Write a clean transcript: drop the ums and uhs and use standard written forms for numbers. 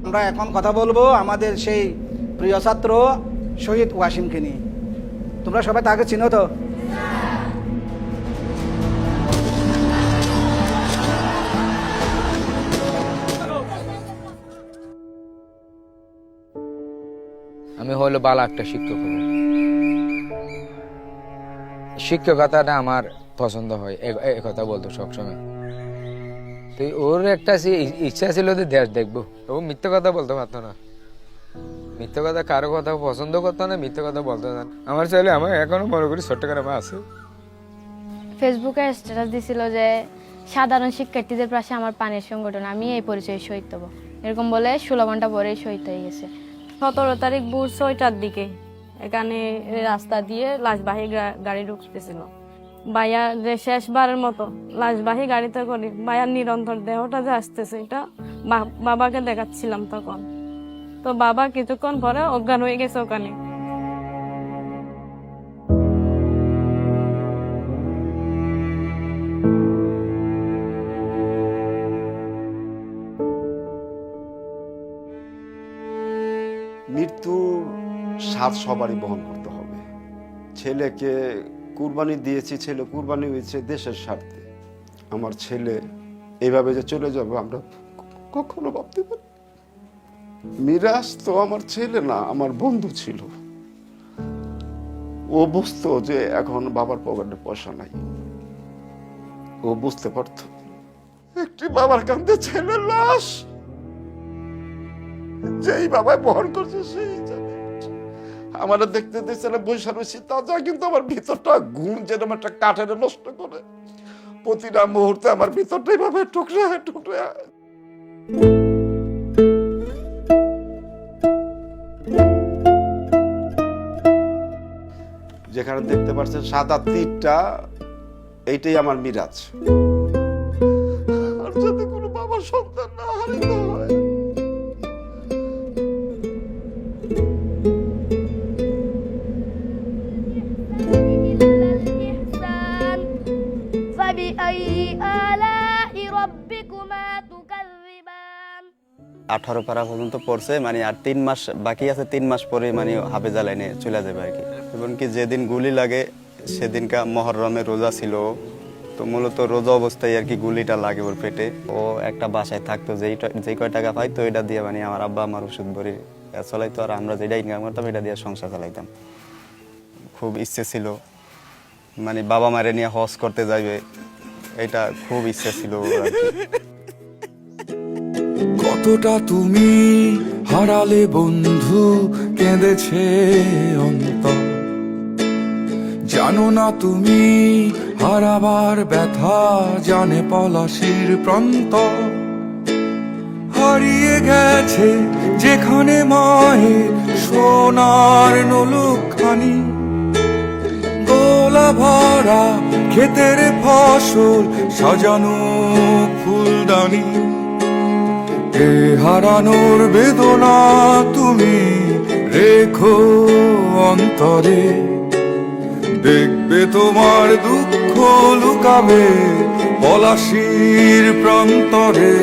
আমরা এখন কথা বলবো আমাদের সেই প্রিয় ছাত্র শহীদ ওয়াসিমকে নিয়ে। তোমরা সবাই তাকে চিনো তো? আমি হলো ভালো একটা শিক্ষক হব। শিক্ষকতাটা আমার পছন্দ হয়, এ কথা বলতো সবসময়। তো ওর একটা ইচ্ছা ছিল যে দেশ দেখবো। ও মিথ্যে কথা বলতে পারতো না, মিথ্যে কথা কারো কথা পছন্দ করতো না, মিথ্যে কথা বলতো না। আমার ছেলে আমার এখনো মনে করি ছোট্ট করে মা আছে। ফেসবুকে স্ট্যাটাস দিছিল যে সাধারণ শিক্ষার্থীদের পাশে আমার পানির সংগঠন, আমি এই পরিচয়ে শহীদ হব, এরকম বলে 16 ঘন্টা পরেই শহীদ হয়ে গেছে। 17 তারিখ ভোর 6টার দিকে এখানে রাস্তা দিয়ে লাশবাহী গাড়ি ঢুকতেছিল। ভাইয়া যে শেষবারের মতো লাশবাহী গাড়িতে করে ভাইয়ার নিরন্তর দেহটা যে আসতেছে, এটা বাবাকে দেখাচ্ছিলাম তখন। তো বাবা কিছুক্ষণ পরে অজ্ঞান হয়ে গেছে ওখানে। মৃত্যুর স্বাদ সবারই বহন করতে হবে। ছেলেকে কুরবানি দিয়েছি, ছেলে কুরবানি হয়েছে দেশের স্বার্থে। আমার ছেলে এইভাবে যে চলে যাবে আমরা কখনো ভাবতে পারি। মিরাজ তো আমার ছেলে না, আমার বন্ধু ছিল। ও বুঝতো যে এখন বাবার পকেটে পয়সা নাই, ও বুঝতে পারতো একটি বাবার কাঁধে ছেলের লাশ যেই বাবাই বহন করছে সেই জানে। আমার দেখতে দেখতে বৈশা রয়েছি তাজা, কিন্তু আমার ভিতরটা ঘুম যেরকম একটা কাঠের নষ্ট করে প্রতিটা মুহূর্তে আমার ভিতরটা এইভাবে টুকরে টুকরে। যেখানে দেখতে পাচ্ছেন সাদা তীরটা, এইটাই আমার মিরাজ। আর যদি কোনো বাবার সন্তান না হারিত হয়। فبأي آلاء ربكما تكذبان 18 পারা পর্যন্ত পড়ছে, মানে আর 3 মাস বাকি আছে। 3 মাস পরে মানে হাফেজা লাইনে চলে যাবে আর কি। এমনকি যেদিন গুলি লাগে সেদিনকা মহররমে রোজা ছিল, তো মূলত রোজা অবস্থায় আর কি গুলিটা লাগে ওর পেটে। ও একটা বাসায় থাকতো, যেই কয় টাকা পাইতো এটা দিয়ে মানে আমার আব্বা আমার ওষুধ ভরি চলাইতো, আর আমরা যেটা ইনকাম করতাম এটা দিয়ে সংসার চালাইতাম। খুব ইচ্ছে ছিল মানে বাবা মারে নিয়ে হজ করতে যাইবে, এটা খুব ইচ্ছে ছিল আর কি। কতটা তুমি হারালে বন্ধু, কেঁদেছে অন্তর। জানো না তুমি হারাবার ব্যথা, জানে পলাশির প্রান্ত। হারিয়ে গেছে যেখানে মায়ের সোনার নলুকখানি, গোলা ভরা ক্ষেতের ফসল সাজানো ফুলদানি। এ হারানোর বেদনা তুমি রেখো অন্তরে, দেখবে তোমার দুঃখ লুকাবে পলাশির প্রান্তরে।